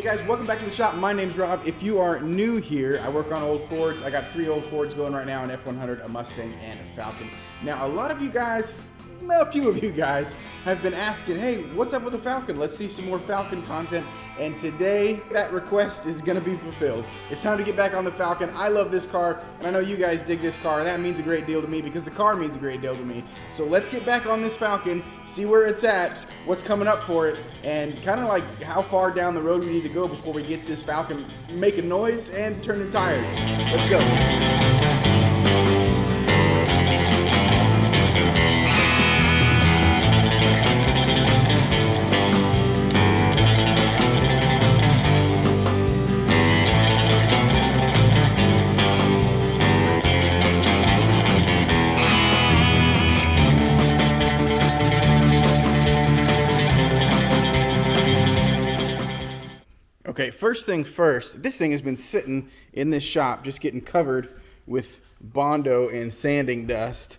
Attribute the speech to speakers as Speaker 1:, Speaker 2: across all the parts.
Speaker 1: Hey guys, welcome back to the shop. My name's Rob. If you are new here, I work on old Fords. I got 3 old Fords going right now, an F100, a Mustang, and a Falcon. Now, a lot of you guys, a few of you guys, have been asking, hey, what's up with the Falcon? Let's see some more Falcon content. And today, that request is gonna be fulfilled. It's time to get back on the Falcon. I love this car, and I know you guys dig this car, and that means a great deal to me because the car means a great deal to me. So let's get back on this Falcon, see where it's at, what's coming up for it, and kind of like how far down the road we need to go before we get this Falcon making noise and turning tires. Let's go. Okay, first thing first, this thing has been sitting in this shop just getting covered with Bondo and sanding dust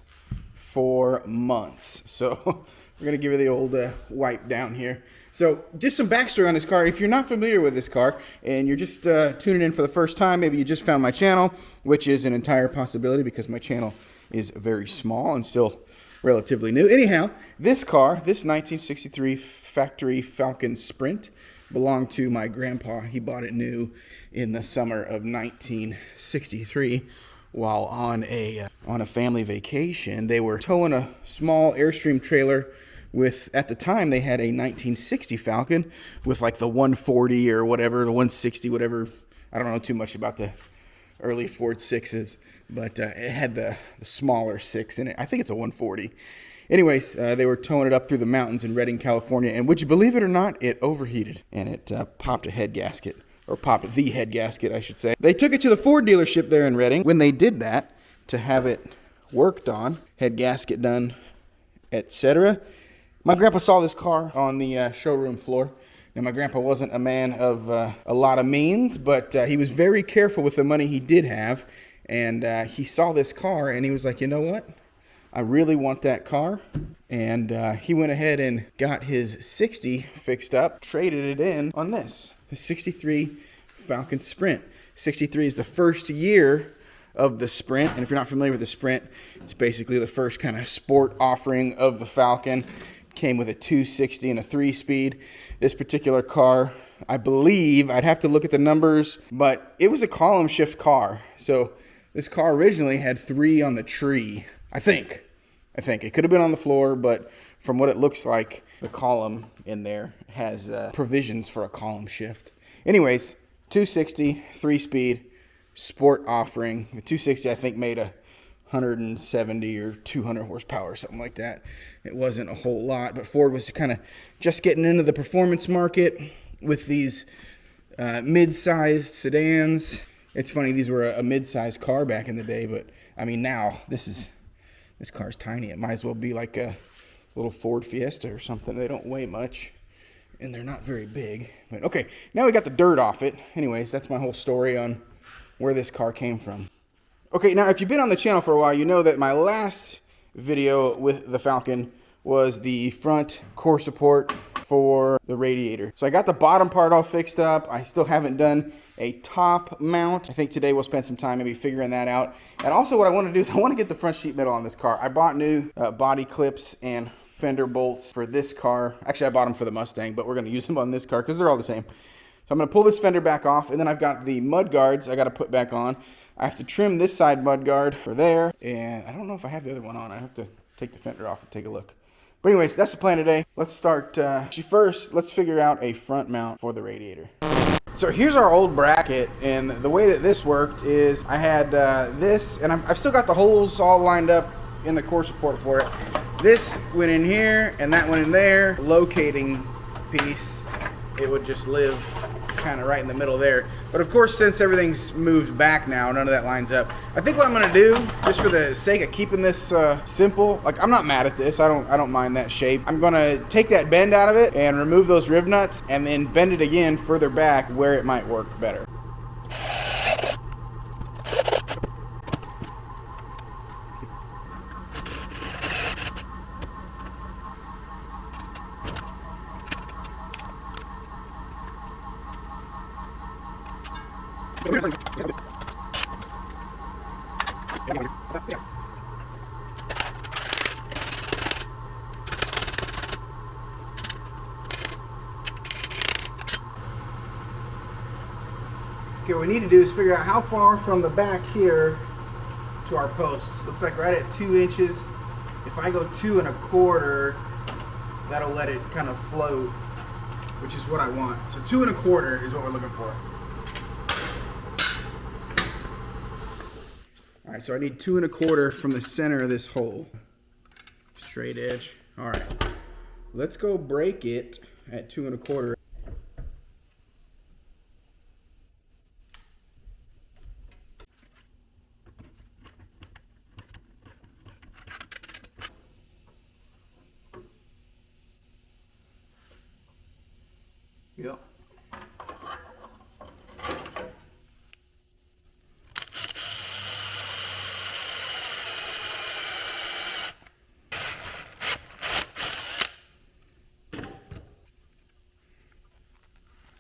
Speaker 1: for months. So we're going to give it the old wipe down here. So just some backstory on this car. If you're not familiar with this car and you're just tuning in for the first time, maybe you just found my channel, which is an entire possibility because my channel is very small and still relatively new. Anyhow, this car, this 1963 factory Falcon Sprint, belonged to my grandpa. He bought it new in the summer of 1963 while on a family vacation. They were towing a small Airstream trailer with, at the time, they had a 1960 Falcon with like the 140 or whatever, the 160, whatever. I don't know too much about the early Ford 6s, but it had the smaller 6 in it. I think it's a 140. Anyways, they were towing it up through the mountains in Redding, California, and would you believe it or not, it overheated, and it popped a head gasket, or popped the head gasket, I should say. They took it to the Ford dealership there in Redding. When they did that, to have it worked on, head gasket done, etc., my grandpa saw this car on the showroom floor. Now, my grandpa wasn't a man of a lot of means, but he was very careful with the money he did have, and he saw this car, and he was like, you know what? I really want that car, and he went ahead and got his 60 fixed up, traded it in on this, the 63 Falcon Sprint. 63 is the first year of the Sprint, and if you're not familiar with the Sprint, it's basically the first kind of sport offering of the Falcon. Came with a 260 and a 3-speed. This particular car, I believe, I'd have to look at the numbers, but it was a column shift car. So this car originally had 3 on the tree. I think. It could have been on the floor, but from what it looks like, the column in there has provisions for a column shift. Anyways, 260, 3-speed, sport offering. The 260, I think, made 170 or 200 horsepower or something like that. It wasn't a whole lot, but Ford was kind of just getting into the performance market with these mid-sized sedans. It's funny, these were a mid-sized car back in the day, but I mean now, this car's tiny. It might as well be like a little Ford Fiesta or something. They don't weigh much, and they're not very big. But okay, now we got the dirt off it. Anyways, that's my whole story on where this car came from. Okay, now if you've been on the channel for a while, you know that my last video with the Falcon was the front core support for the radiator. So I got the bottom part all fixed up. I still haven't done a top mount. I think today we'll spend some time maybe figuring that out. And also what I want to do is I want to get the front sheet metal on this car. I bought new body clips and fender bolts for this car. Actually, I bought them for the Mustang, but we're going to use them on this car because they're all the same. So I'm going to pull this fender back off, and then I've got the mud guards I got to put back on. I have to trim this side mud guard for there, and I don't know if I have the other one on. I have to take the fender off and take a look. But anyways, that's the plan today. Let's start. First, let's figure out a front mount for the radiator. So here's our old bracket, and the way that this worked is I had this, and I've still got the holes all lined up in the core support for it. This went in here, and that went in there. Locating piece, it would just live kind of right in the middle there. But of course, since everything's moved back now, none of that lines up. I think what I'm gonna do, just for the sake of keeping this simple, like I'm not mad at this, I don't mind that shape. I'm gonna take that bend out of it and remove those rib nuts and then bend it again further back where it might work better. Okay, what we need to do is figure out how far from the back here to our posts. Looks like right at 2 inches. If I go 2 1/4, that'll let it kind of float, which is what I want. So 2 1/4 is what we're looking for. All right, so I need 2 1/4 from the center of this hole. Straight edge. All right, let's go break it at 2 1/4. Yep.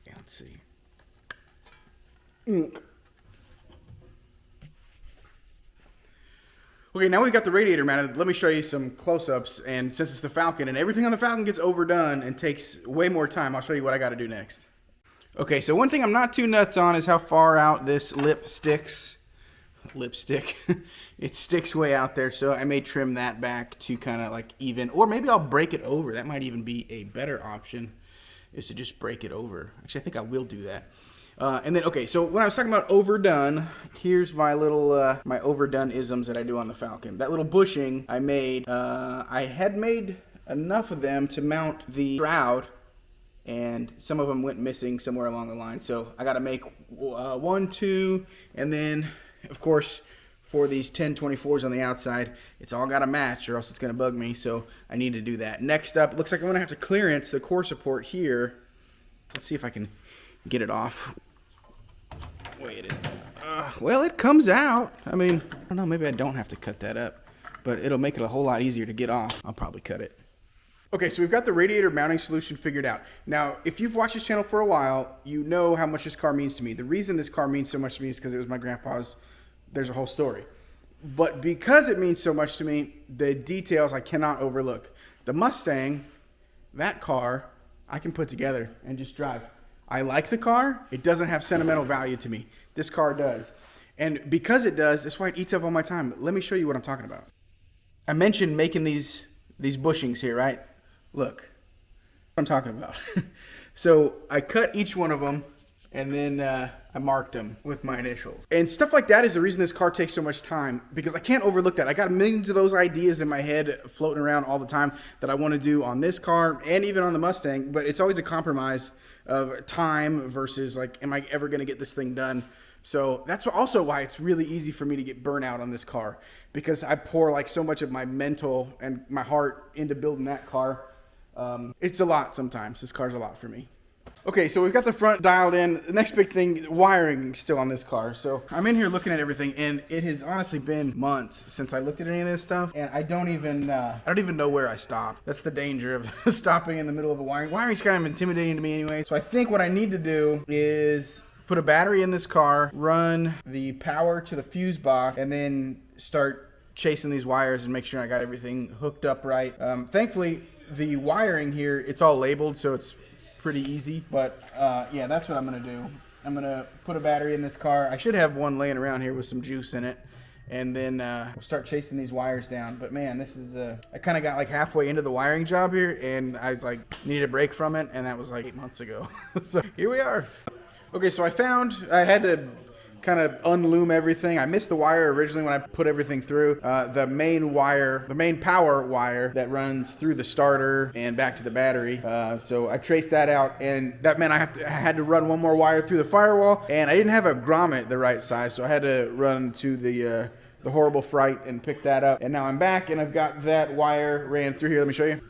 Speaker 1: Yeah, let's see. Okay, now we've got the radiator mounted. Let me show you some close-ups. And since it's the Falcon and everything on the Falcon gets overdone and takes way more time, I'll show you what I got to do next. Okay, so one thing I'm not too nuts on is how far out this lip sticks. Lipstick. It sticks way out there, so I may trim that back to kind of like even, or maybe I'll break it over. That might even be a better option, is to just break it over. Actually, I think I will do that. And then, okay, so when I was talking about overdone, here's my little, my overdone isms that I do on the Falcon. That little bushing I made, I had made enough of them to mount the shroud, and some of them went missing somewhere along the line. So I got to make 1, 2, and then, of course, for these 1024s on the outside, it's all got to match or else it's going to bug me. So I need to do that. Next up, it looks like I'm going to have to clearance the core support here. Let's see if I can get it off. Way it is. Well, it comes out. I mean, I don't know, maybe I don't have to cut that up, but it'll make it a whole lot easier to get off. I'll probably cut it. Okay, so we've got the radiator mounting solution figured out. Now, if you've watched this channel for a while, you know how much this car means to me. The reason this car means so much to me is because it was my grandpa's. There's a whole story. But because it means so much to me, the details I cannot overlook. The Mustang, that car, I can put together and just drive. I like the car. It doesn't have sentimental value to me. This car does. And because it does, that's why it eats up all my time. Let me show you what I'm talking about. I mentioned making these bushings here, right? Look what I'm talking about. So I cut each one of them, and then I marked them with my initials. And stuff like that is the reason this car takes so much time, because I can't overlook that. I got millions of those ideas in my head floating around all the time that I want to do on this car and even on the Mustang, but it's always a compromise of time versus like, am I ever going to get this thing done? So that's also why it's really easy for me to get burnout on this car, because I pour like so much of my mental and my heart into building that car. It's a lot sometimes. This car's a lot for me. Okay, so we've got the front dialed in. The next big thing, wiring still on this car. So I'm in here looking at everything, and it has honestly been months since I looked at any of this stuff, and I don't even know where I stopped. That's the danger of stopping in the middle of a wiring. Wiring's kind of intimidating to me anyway. So I think what I need to do is put a battery in this car, run the power to the fuse box, and then start chasing these wires and make sure I got everything hooked up right. Thankfully, the wiring here, it's all labeled, so it's pretty easy, but yeah, that's what I'm gonna do. I'm gonna put a battery in this car. I should have one laying around here with some juice in it, and then we'll start chasing these wires down. But man, this is I kind of got like halfway into the wiring job here, and I was like, needed a break from it, and that was like 8 months ago. So here we are. Okay, so I had to kind of unloom everything. I missed the wire originally when I put everything through. The main power wire that runs through the starter and back to the battery. So I traced that out, and that meant I had to run one more wire through the firewall, and I didn't have a grommet the right size, so I had to run to the horrible fright and pick that up. And now I'm back, and I've got that wire ran through here. Let me show you.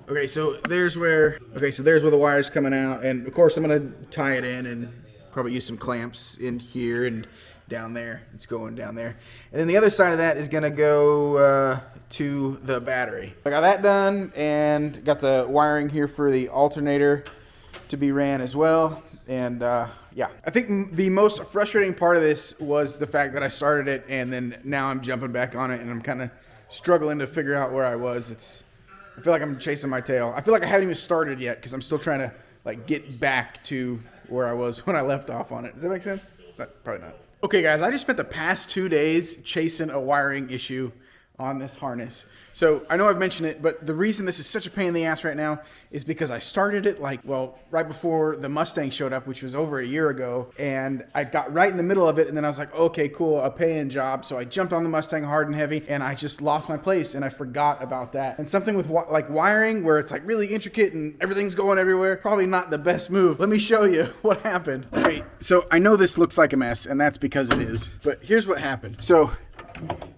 Speaker 1: Okay, so there's where the wire's coming out, and of course I'm gonna tie it in and probably use some clamps in here and down there. It's going down there. And then the other side of that is gonna go to the battery. I got that done and got the wiring here for the alternator to be ran as well. And yeah, I think the most frustrating part of this was the fact that I started it and then now I'm jumping back on it and I'm kind of struggling to figure out where I was. I feel like I'm chasing my tail. I feel like I haven't even started yet because I'm still trying to like get back to where I was when I left off on it. Does that make sense? Probably not. Okay, guys, I just spent the past 2 days chasing a wiring issue on this harness. So I know I've mentioned it, but the reason this is such a pain in the ass right now is because I started it right before the Mustang showed up, which was over a year ago. And I got right in the middle of it. And then I was like, okay, cool, a paying job. So I jumped on the Mustang hard and heavy and I just lost my place and I forgot about that. And something with like wiring where it's like really intricate and everything's going everywhere, probably not the best move. Let me show you what happened. Okay, so I know this looks like a mess and that's because it is, but here's what happened. So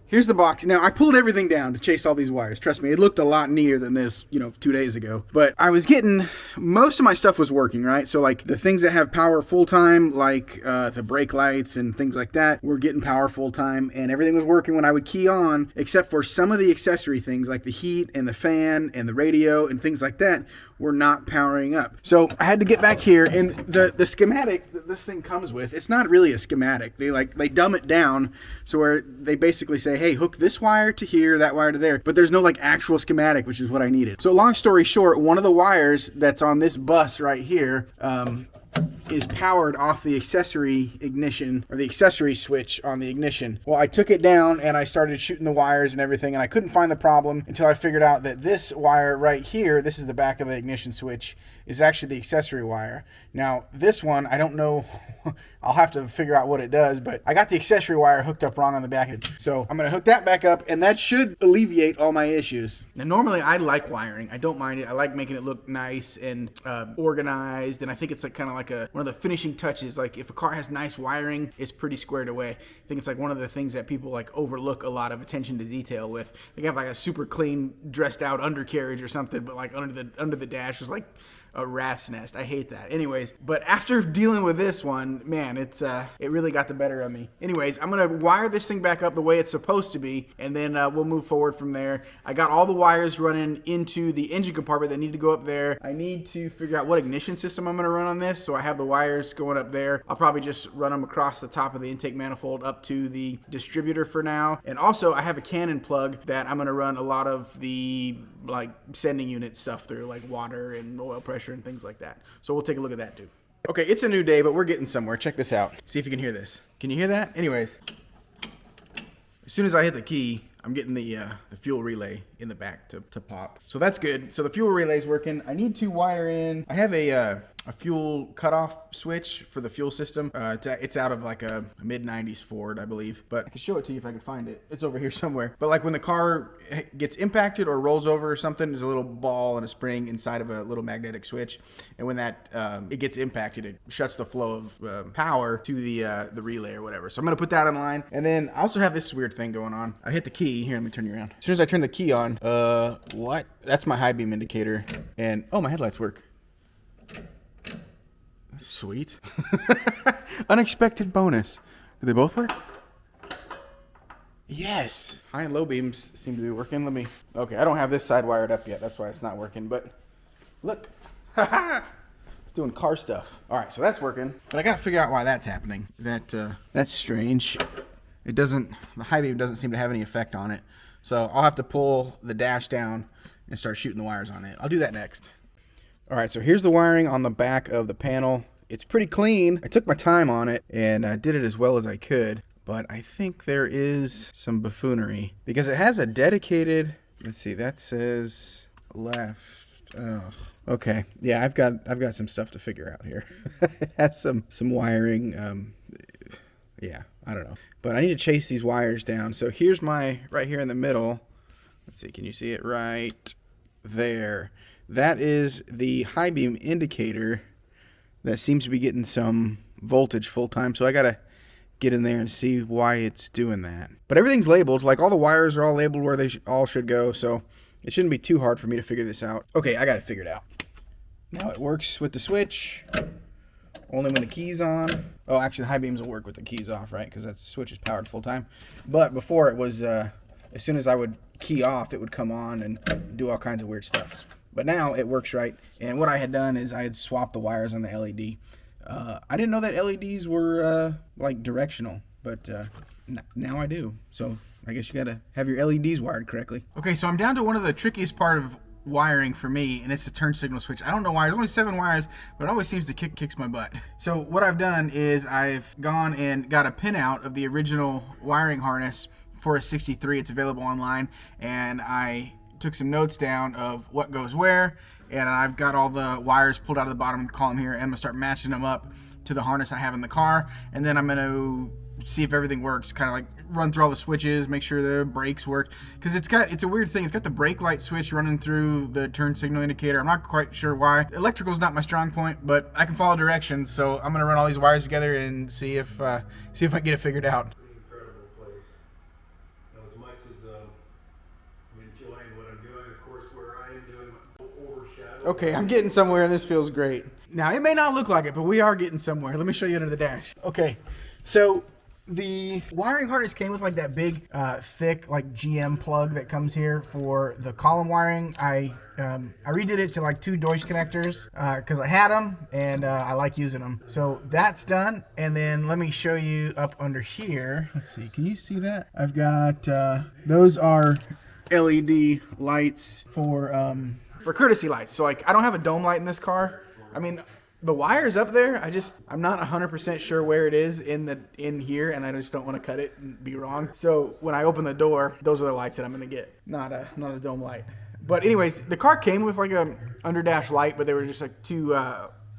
Speaker 1: here's the box. Now, I pulled everything down to chase all these wires. Trust me, it looked a lot neater than this, 2 days ago. But I was getting, most of my stuff was working, right? So like the things that have power full time, like the brake lights and things like that, were getting power full time. And everything was working when I would key on, except for some of the accessory things like the heat and the fan and the radio and things like that were not powering up. So I had to get back here, and the schematic that this thing comes with, it's not really a schematic. They dumb it down so where they basically say, hey, hook this wire to here, that wire to there, but there's no like actual schematic, which is what I needed. So long story short, one of the wires that's on this bus right here is powered off the accessory ignition, or the accessory switch on the ignition. Well, I took it down and I started shooting the wires and everything, and I couldn't find the problem until I figured out that this wire right here, this is the back of the ignition switch, is actually the accessory wire. Now, this one, I don't know, I'll have to figure out what it does, but I got the accessory wire hooked up wrong on the back end. So I'm gonna hook that back up, and that should alleviate all my issues. Now, normally I like wiring. I don't mind it. I like making it look nice and organized, and I think it's like kind of like one of the finishing touches. Like if a car has nice wiring, it's pretty squared away. I think it's like one of the things that people like overlook a lot of attention to detail with. They have like a super clean, dressed out undercarriage or something, but like under the dash is like a rat's nest. I hate that. Anyways, but after dealing with this one, man, it really got the better of me. Anyways, I'm gonna wire this thing back up the way it's supposed to be, and then we'll move forward from there. I got all the wires running into the engine compartment that need to go up there. I need to figure out what ignition system I'm gonna run on this, so I have the wires going up there. I'll probably just run them across the top of the intake manifold up to the distributor for now. And also, I have a Canon plug that I'm gonna run a lot of the like sending unit stuff through, like water and oil pressure and things like that. So we'll take a look at that too. Okay, it's a new day, but we're getting somewhere. Check this out. See if you can hear this. Can you hear that? Anyways, as soon as I hit the key, I'm getting the fuel relay in the back to pop. So that's good. So the fuel relay is working. I need to wire in. I have a fuel cutoff switch for the fuel system. It's out of like a mid-90s Ford, I believe. But I can show it to you if I can find it. It's over here somewhere. But like when the car gets impacted or rolls over or something, there's a little ball and a spring inside of a little magnetic switch. And when that it gets impacted, it shuts the flow of power to the relay or whatever. So I'm going to put that in line. And then I also have this weird thing going on. I hit the key. Here, let me turn you around. As soon as I turn the key on, what? That's my high beam indicator. And, oh, my headlights work. Sweet. Unexpected bonus. Do they both work? Yes. High and low beams seem to be working. Okay, I don't have this side wired up yet. That's why it's not working. But look. It's doing car stuff. All right, so that's working. But I got to figure out why that's happening. That's strange. The high beam doesn't seem to have any effect on it. So I'll have to pull the dash down and start shooting the wires on it. I'll do that next. All right, so here's the wiring on the back of the panel. It's pretty clean. I took my time on it and I did it as well as I could, but I think there is some buffoonery because it has a dedicated, let's see, that says left. Oh, okay. Yeah, I've got some stuff to figure out here. It has some wiring. Yeah, I don't know. But I need to chase these wires down. So here's right here in the middle. Let's see, can you see it right there? That is the high beam indicator that seems to be getting some voltage full time. So I got to get in there and see why it's doing that. But everything's labeled. Like all the wires are all labeled where they all should go. So it shouldn't be too hard for me to figure this out. Okay, I got it figured out. Now it works with the switch. Only when the key's on. Oh, actually, the high beams will work with the keys off, right? Because that switch is powered full time. But before it was, as soon as I would key off, it would come on and do all kinds of weird stuff. But now it works right. And what I had done is I had swapped the wires on the LED. I didn't know that LEDs were like directional, but now I do. So I guess you gotta have your LEDs wired correctly. Okay, so I'm down to one of the trickiest part of wiring for me, and it's the turn signal switch. I don't know why. There's only 7 wires, but it always seems to kicks my butt. So what I've done is I've gone and got a pinout of the original wiring harness for a 63. It's available online, and I took some notes down of what goes where, and I've got all the wires pulled out of the bottom of the column here, and I'm gonna start matching them up to the harness I have in the car, and then I'm gonna see if everything works, kind of like run through all the switches, make sure the brakes work, because it's a weird thing. It's got the brake light switch running through the turn signal indicator. I'm not quite sure why. Electrical's not my strong point, but I can follow directions, so I'm gonna run all these wires together and see if I can get it figured out.
Speaker 2: Incredible place. Now, as much as I'm enjoying what I'm doing, of course, where I am doing overshadowed.
Speaker 1: Okay, I'm getting somewhere, and this feels great. Now, it may not look like it, but we are getting somewhere. Let me show you under the dash. Okay, so the wiring harness came with like that big, thick, like GM plug that comes here for the column wiring. I redid it to like 2 Deutsch connectors because I had them and I like using them. So that's done. And then let me show you up under here. Let's see. Can you see that? I've got those are LED lights for courtesy lights. So like I don't have a dome light in this car. I mean, the wire's up there. I'm not 100% sure where it is in here, and I just don't want to cut it and be wrong. So when I open the door, those are the lights that I'm gonna get, not a dome light. But anyways, the car came with like a underdash light, but they were just like 2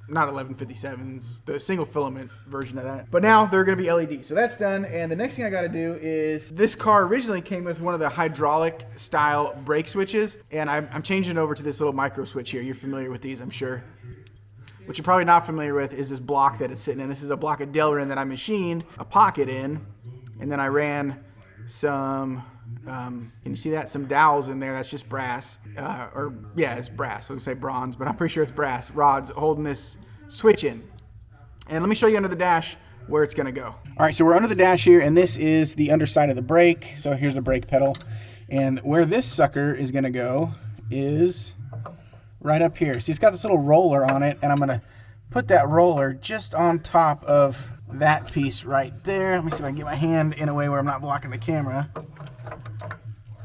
Speaker 1: not 1157s, the single filament version of that. But now they're gonna be LED. So that's done. And the next thing I gotta do is, this car originally came with one of the hydraulic style brake switches, and I'm changing it over to this little micro switch here. You're familiar with these, I'm sure. What you're probably not familiar with is this block that it's sitting in. This is a block of Delrin that I machined a pocket in, and then I ran some, can you see that? Some dowels in there. That's just brass, it's brass. I was gonna say bronze, but I'm pretty sure it's brass rods holding this switch in. And let me show you under the dash where it's gonna go. All right, so we're under the dash here, and this is the underside of the brake. So here's the brake pedal, and where this sucker is gonna go is right up here. See, it's got this little roller on it, and I'm gonna put that roller just on top of that piece right there. Let me see if I can get my hand in a way where I'm not blocking the camera.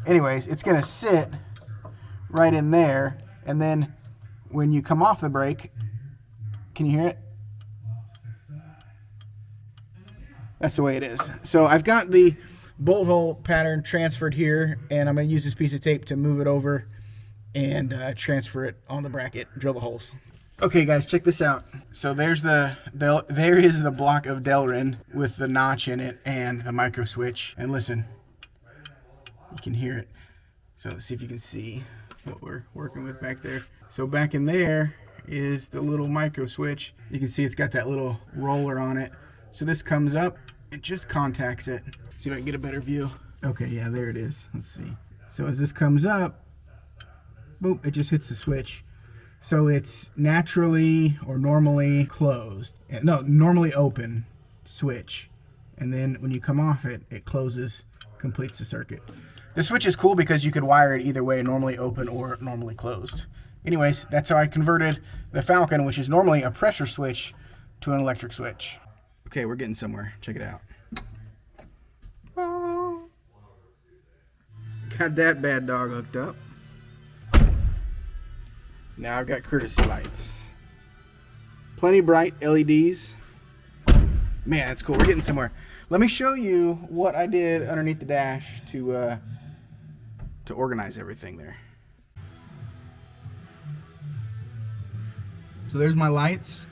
Speaker 1: Anyways, it's gonna sit right in there, and then when you come off the brake, can you hear it? That's the way it is. So I've got the bolt hole pattern transferred here, and I'm gonna use this piece of tape to move it over and transfer it on the bracket, drill the holes. Okay guys, check this out. So there is the block of Delrin with the notch in it and the micro switch. And listen, you can hear it. So let's see if you can see what we're working with back there. So back in there is the little micro switch. You can see it's got that little roller on it. So this comes up, it just contacts it. See if I can get a better view. Okay, yeah, there it is. Let's see. So as this comes up, boom, it just hits the switch. So it's naturally or normally closed. No, normally open switch. And then when you come off it, it closes, completes the circuit. The switch is cool because you could wire it either way, normally open or normally closed. Anyways, that's how I converted the Falcon, which is normally a pressure switch, to an electric switch. Okay, we're getting somewhere. Check it out. Oh. Got that bad dog hooked up. Now I've got courtesy lights. Plenty bright LEDs. Man, that's cool. We're getting somewhere. Let me show you what I did underneath the dash to organize everything there. So there's my lights.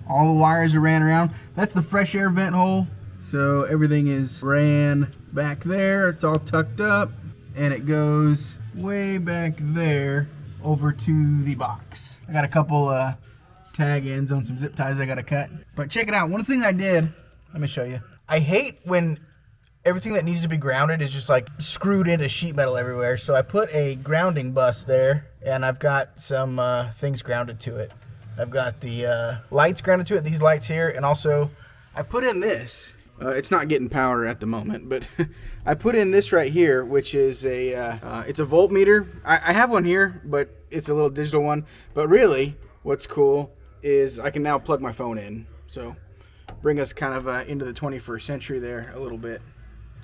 Speaker 1: All the wires are ran around. That's the fresh air vent hole. So everything is ran back there. It's all tucked up, and it goes way back there over to the box. I got a couple tag ends on some zip ties I gotta cut. But check it out. One thing I did, let me show you. I hate when everything that needs to be grounded is just like screwed into sheet metal everywhere. So I put a grounding bus there, and I've got some things grounded to it. I've got the lights grounded to it, these lights here, and also I put in this. It's not getting power at the moment, but I put in this right here, which is it's a voltmeter. I have one here, but it's a little digital one. But really, what's cool is I can now plug my phone in. So bring us kind of into the 21st century there a little bit.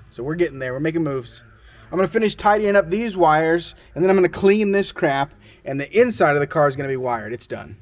Speaker 1: So we're getting there. We're making moves. I'm going to finish tidying up these wires, and then I'm going to clean this crap, and the inside of the car is going to be wired. It's done.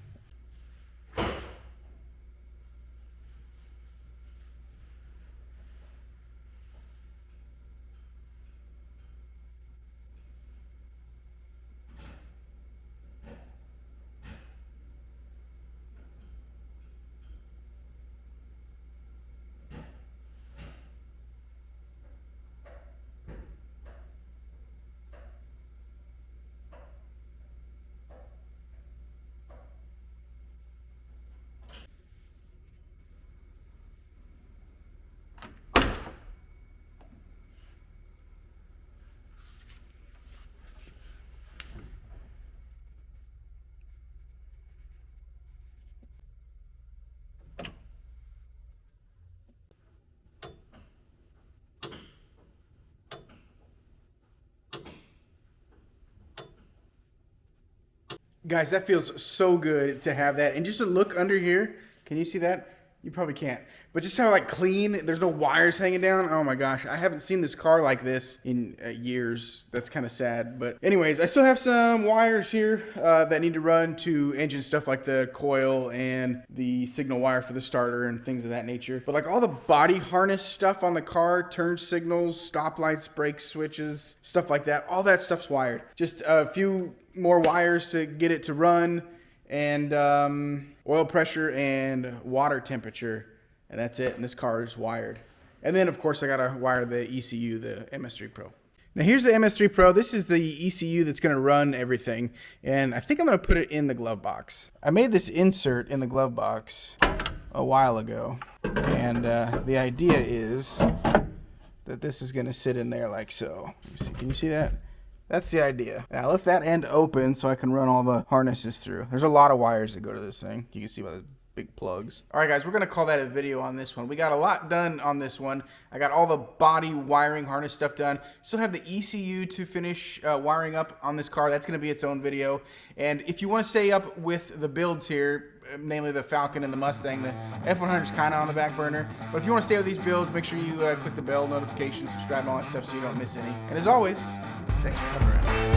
Speaker 1: Guys, that feels so good to have that. And just to look under here, can you see that? You probably can't. But just how like clean, there's no wires hanging down. Oh my gosh, I haven't seen this car like this in years. That's kind of sad. But anyways, I still have some wires here that need to run to engine stuff like the coil and the signal wire for the starter and things of that nature. But like all the body harness stuff on the car, turn signals, stoplights, brake switches, stuff like that, all that stuff's wired. Just a few more wires to get it to run, and oil pressure and water temperature, and that's it. And this car is wired. And then of course I gotta wire the ECU, the MS3 Pro. Now here's the MS3 Pro. This is the ECU that's gonna run everything, and I think I'm gonna put it in the glove box. I made this insert in the glove box a while ago, and the idea is that this is gonna sit in there like so. Let me see. Can you see that? That's the idea. Now I left that end open so I can run all the harnesses through. There's a lot of wires that go to this thing. You can see by the big plugs. All right, guys, we're gonna call that a video on this one. We got a lot done on this one. I got all the body wiring harness stuff done. Still have the ECU to finish wiring up on this car. That's gonna be its own video. And if you wanna stay up with the builds here, namely the Falcon and the Mustang, the F100 is kind of on the back burner. But if you wanna stay with these builds, make sure you click the bell notification, subscribe, and all that stuff so you don't miss any. And as always, thanks for coming around.